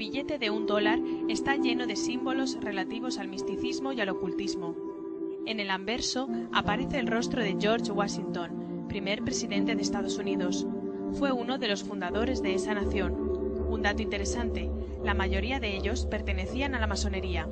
billete de $1 está lleno de símbolos relativos al misticismo y al ocultismo. En el anverso aparece el rostro de George Washington, primer presidente de Estados Unidos. Fue uno de los fundadores de esa nación. Un dato interesante, la mayoría de ellos pertenecían a la masonería.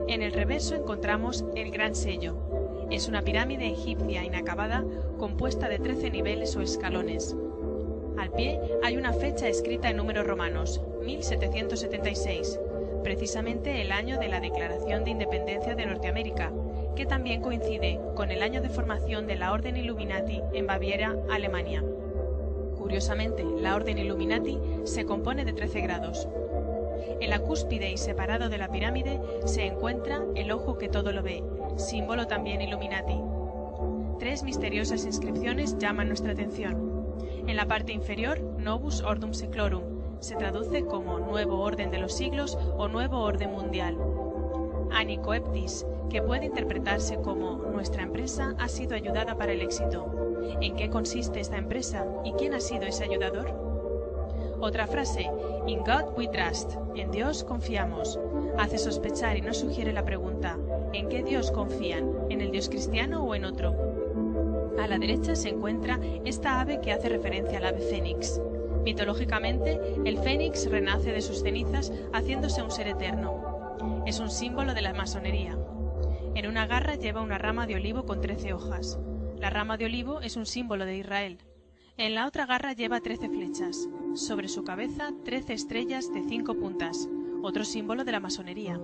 En el reverso encontramos el Gran Sello. Es una pirámide egipcia inacabada compuesta de 13 niveles o escalones. Al pie hay una fecha escrita en números romanos, 1776, precisamente el año de la Declaración de Independencia de Norteamérica, que también coincide con el año de formación de la Orden Illuminati en Baviera, Alemania. Curiosamente, la Orden Illuminati se compone de 13 grados. En la cúspide y separado de la pirámide se encuentra el ojo que todo lo ve, símbolo también Illuminati. 3 misteriosas inscripciones llaman nuestra atención. En la parte inferior, Novus Ordum Seclorum, se traduce como Nuevo Orden de los Siglos o Nuevo Orden Mundial. Anicoeptis, que puede interpretarse como Nuestra empresa ha sido ayudada para el éxito. ¿En qué consiste esta empresa y quién ha sido ese ayudador? Otra frase, In God we trust, en Dios confiamos, hace sospechar y nos sugiere la pregunta, ¿en qué Dios confían? ¿En el Dios cristiano o en otro? A la derecha se encuentra esta ave que hace referencia al ave fénix. Mitológicamente, el fénix renace de sus cenizas haciéndose un ser eterno. Es un símbolo de la masonería. En una garra lleva una rama de olivo con 13 hojas. La rama de olivo es un símbolo de Israel. En la otra garra lleva 13 flechas. Sobre su cabeza 13 estrellas de 5 puntas, otro símbolo de la masonería.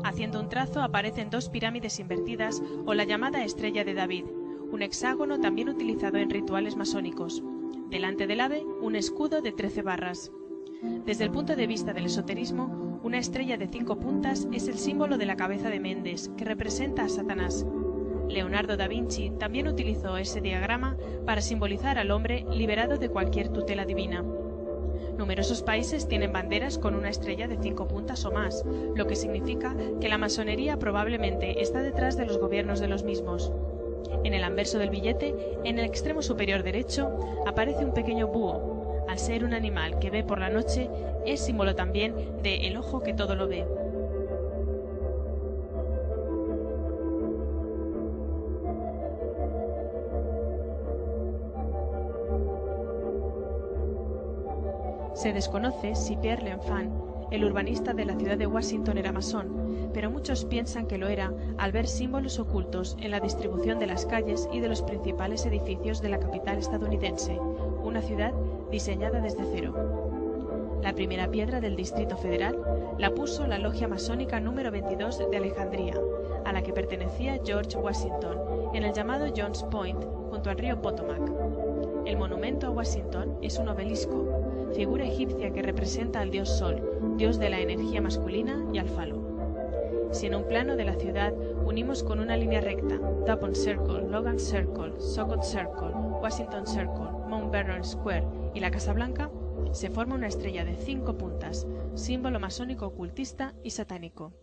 Haciendo un trazo aparecen 2 pirámides invertidas o la llamada estrella de David, un hexágono también utilizado en rituales masónicos. Delante del ave, un escudo de 13 barras. Desde el punto de vista del esoterismo, una estrella de 5 puntas es el símbolo de la cabeza de Mendes, que representa a Satanás. Leonardo da Vinci también utilizó ese diagrama para simbolizar al hombre liberado de cualquier tutela divina. Numerosos países tienen banderas con una estrella de 5 puntas o más, lo que significa que la masonería probablemente está detrás de los gobiernos de los mismos. En el anverso del billete, en el extremo superior derecho, aparece un pequeño búho. Al ser un animal que ve por la noche, es símbolo también de el ojo que todo lo ve. Se desconoce si Pierre L'Enfant, el urbanista de la ciudad de Washington, era masón, pero muchos piensan que lo era al ver símbolos ocultos en la distribución de las calles y de los principales edificios de la capital estadounidense, una ciudad diseñada desde cero. La primera piedra del Distrito Federal la puso la logia masónica número 22 de Alejandría, a la que pertenecía George Washington, en el llamado John's Point, junto al río Potomac. El monumento a Washington es un obelisco, figura egipcia que representa al dios Sol, dios de la energía masculina, y al falo. Si en un plano de la ciudad unimos con una línea recta Dupont Circle, Logan Circle, Socot Circle, Washington Circle, Mount Vernon Square y la Casa Blanca, se forma una estrella de 5 puntas, símbolo masónico ocultista y satánico.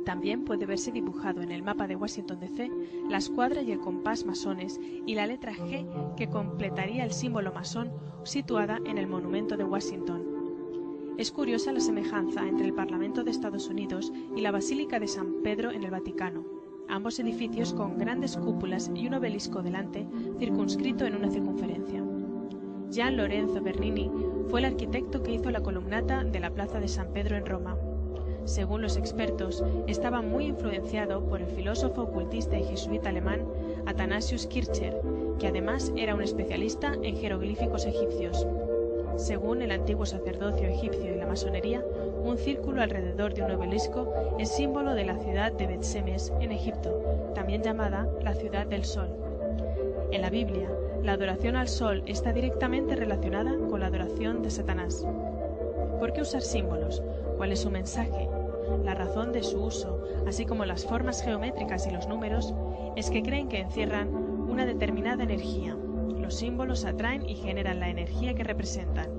También puede verse dibujado en el mapa de Washington DC la escuadra y el compás masones y la letra G que completaría el símbolo masón situada en el monumento de Washington. Es curiosa la semejanza entre el Parlamento de Estados Unidos y la Basílica de San Pedro en el Vaticano, ambos edificios con grandes cúpulas y un obelisco delante circunscrito en una circunferencia. Gian Lorenzo Bernini fue el arquitecto que hizo la columnata de la Plaza de San Pedro en Roma. Según los expertos, estaba muy influenciado por el filósofo ocultista y jesuita alemán Athanasius Kircher, que además era un especialista en jeroglíficos egipcios. Según el antiguo sacerdocio egipcio y la masonería, un círculo alrededor de un obelisco es símbolo de la ciudad de Bet-Semes en Egipto, también llamada la ciudad del sol. En la Biblia, la adoración al sol está directamente relacionada con la adoración de Satanás. ¿Por qué usar símbolos? ¿Cuál es su mensaje? La razón de su uso, así como las formas geométricas y los números, es que creen que encierran una determinada energía. Los símbolos atraen y generan la energía que representan.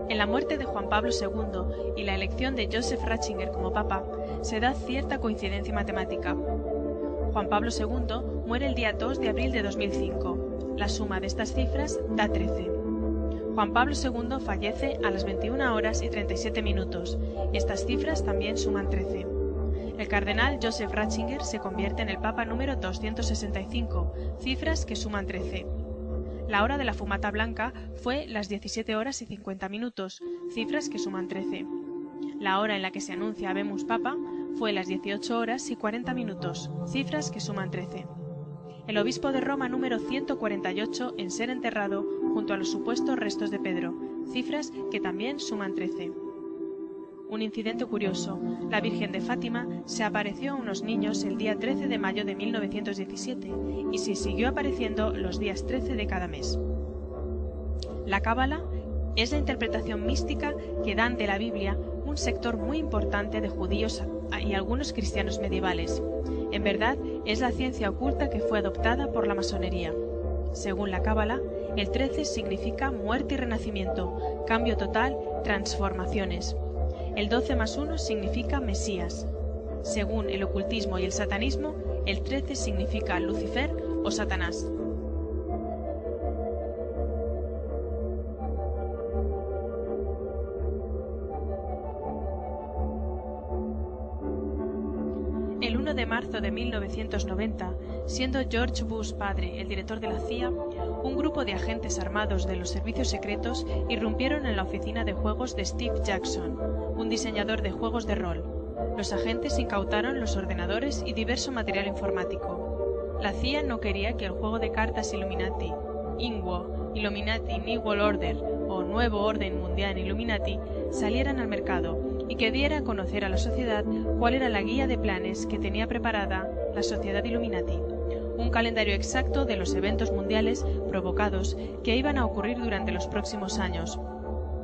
En la muerte de Juan Pablo II y la elección de Joseph Ratzinger como papa, se da cierta coincidencia matemática. Juan Pablo II muere el día 2 de abril de 2005. La suma de estas cifras da 13. Juan Pablo II fallece a las 21 horas y 37 minutos. Estas cifras también suman 13. El cardenal Joseph Ratzinger se convierte en el papa número 265, cifras que suman 13. La hora de la fumata blanca fue las 17 horas y 50 minutos, cifras que suman 13. La hora en la que se anuncia Habemus Papa fue las 18 horas y 40 minutos, cifras que suman 13. El obispo de Roma número 148 en ser enterrado junto a los supuestos restos de Pedro, cifras que también suman 13. Un incidente curioso: la Virgen de Fátima se apareció a unos niños el día 13 de mayo de 1917 y se siguió apareciendo los días 13 de cada mes. La Cábala es la interpretación mística que dan de la Biblia un sector muy importante de judíos y algunos cristianos medievales. En verdad, es la ciencia oculta que fue adoptada por la masonería. Según la Cábala, el 13 significa muerte y renacimiento, cambio total, transformaciones. El 12 más 1 significa Mesías. Según el ocultismo y el satanismo, el 13 significa Lucifer o Satanás. El 1 de marzo de 1990, siendo George Bush padre el director de la CIA, un grupo de agentes armados de los servicios secretos irrumpieron en la oficina de juegos de Steve Jackson, un diseñador de juegos de rol. Los agentes incautaron los ordenadores y diverso material informático. La CIA no quería que el juego de cartas Illuminati, INWO, Illuminati New World Order o Nuevo Orden Mundial Illuminati salieran al mercado y que diera a conocer a la sociedad cuál era la guía de planes que tenía preparada la Sociedad Illuminati, un calendario exacto de los eventos mundiales provocados que iban a ocurrir durante los próximos años.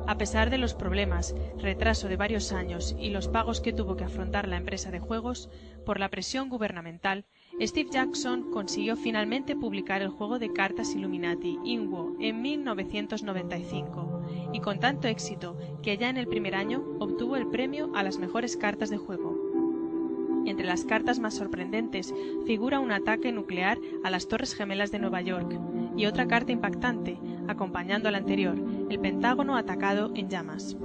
A pesar de los problemas, retraso de varios años y los pagos que tuvo que afrontar la empresa de juegos, por la presión gubernamental, Steve Jackson consiguió finalmente publicar el juego de cartas Illuminati, INWO, en 1995, y con tanto éxito que ya en el primer año obtuvo el premio a las mejores cartas de juego. Entre las cartas más sorprendentes figura un ataque nuclear a las Torres Gemelas de Nueva York y otra carta impactante, acompañando a la anterior, el Pentágono atacado en llamas.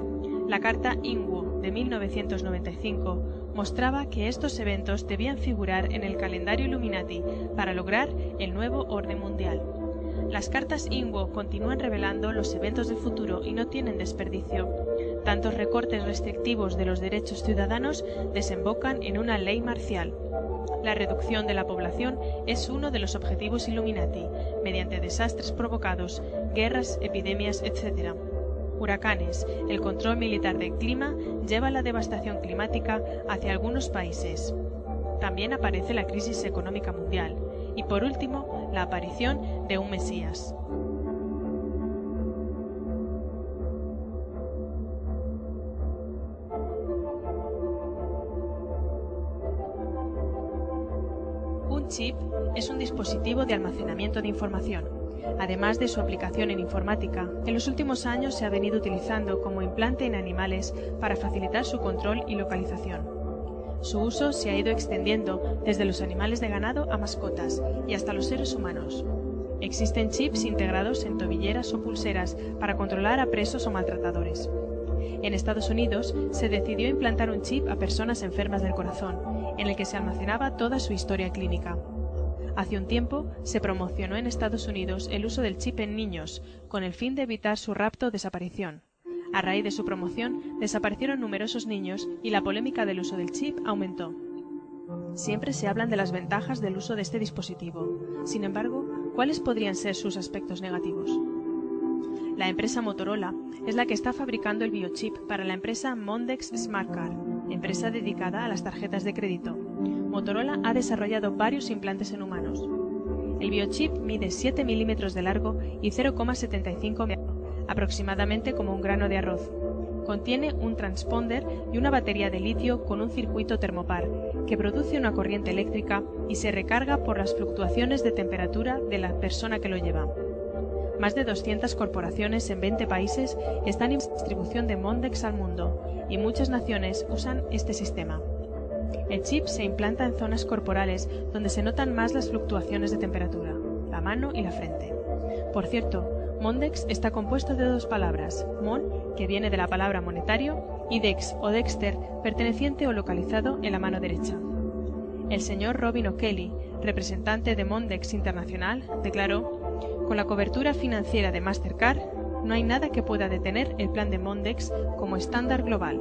La carta INWO de 1995 mostraba que estos eventos debían figurar en el calendario Illuminati para lograr el nuevo orden mundial. Las cartas INWO continúan revelando los eventos del futuro y no tienen desperdicio. Tantos recortes restrictivos de los derechos ciudadanos desembocan en una ley marcial. La reducción de la población es uno de los objetivos Illuminati, mediante desastres provocados, guerras, epidemias, etc. Huracanes, el control militar del clima lleva la devastación climática hacia algunos países. También aparece la crisis económica mundial y, por último, la aparición de un Mesías. Un chip es un dispositivo de almacenamiento de información. Además de su aplicación en informática, en los últimos años se ha venido utilizando como implante en animales para facilitar su control y localización. Su uso se ha ido extendiendo desde los animales de ganado a mascotas y hasta los seres humanos. Existen chips integrados en tobilleras o pulseras para controlar a presos o maltratadores. En Estados Unidos se decidió implantar un chip a personas enfermas del corazón, en el que se almacenaba toda su historia clínica. Hace un tiempo se promocionó en Estados Unidos el uso del chip en niños, con el fin de evitar su rapto o desaparición. A raíz de su promoción, desaparecieron numerosos niños y la polémica del uso del chip aumentó. Siempre se hablan de las ventajas del uso de este dispositivo. Sin embargo, ¿cuáles podrían ser sus aspectos negativos? La empresa Motorola es la que está fabricando el biochip para la empresa Mondex Smart Card, empresa dedicada a las tarjetas de crédito. Motorola ha desarrollado varios implantes en humanos. El biochip mide 7 milímetros de largo y 0,75 de alto, aproximadamente como un grano de arroz. Contiene un transponder y una batería de litio con un circuito termopar, que produce una corriente eléctrica y se recarga por las fluctuaciones de temperatura de la persona que lo lleva. Más de 200 corporaciones en 20 países están en distribución de Mondex al mundo y muchas naciones usan este sistema. El chip se implanta en zonas corporales donde se notan más las fluctuaciones de temperatura, la mano y la frente. Por cierto, Mondex está compuesto de dos palabras, mon, que viene de la palabra monetario, y dex o dexter, perteneciente o localizado en la mano derecha. El señor Robin O'Kelly, representante de Mondex Internacional, declaró: con la cobertura financiera de Mastercard, no hay nada que pueda detener el plan de Mondex como estándar global,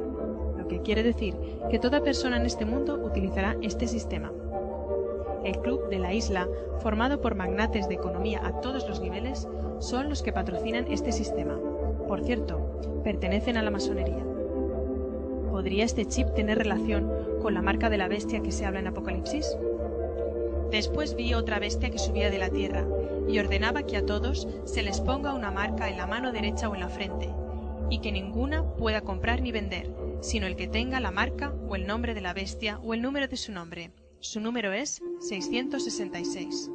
lo que quiere decir que toda persona en este mundo utilizará este sistema. El Club de la Isla, formado por magnates de economía a todos los niveles, son los que patrocinan este sistema. Por cierto, pertenecen a la masonería. ¿Podría este chip tener relación con la marca de la bestia que se habla en Apocalipsis? Después vi otra bestia que subía de la tierra y ordenaba que a todos se les ponga una marca en la mano derecha o en la frente, y que ninguna pueda comprar ni vender, sino el que tenga la marca o el nombre de la bestia o el número de su nombre. Su número es 666.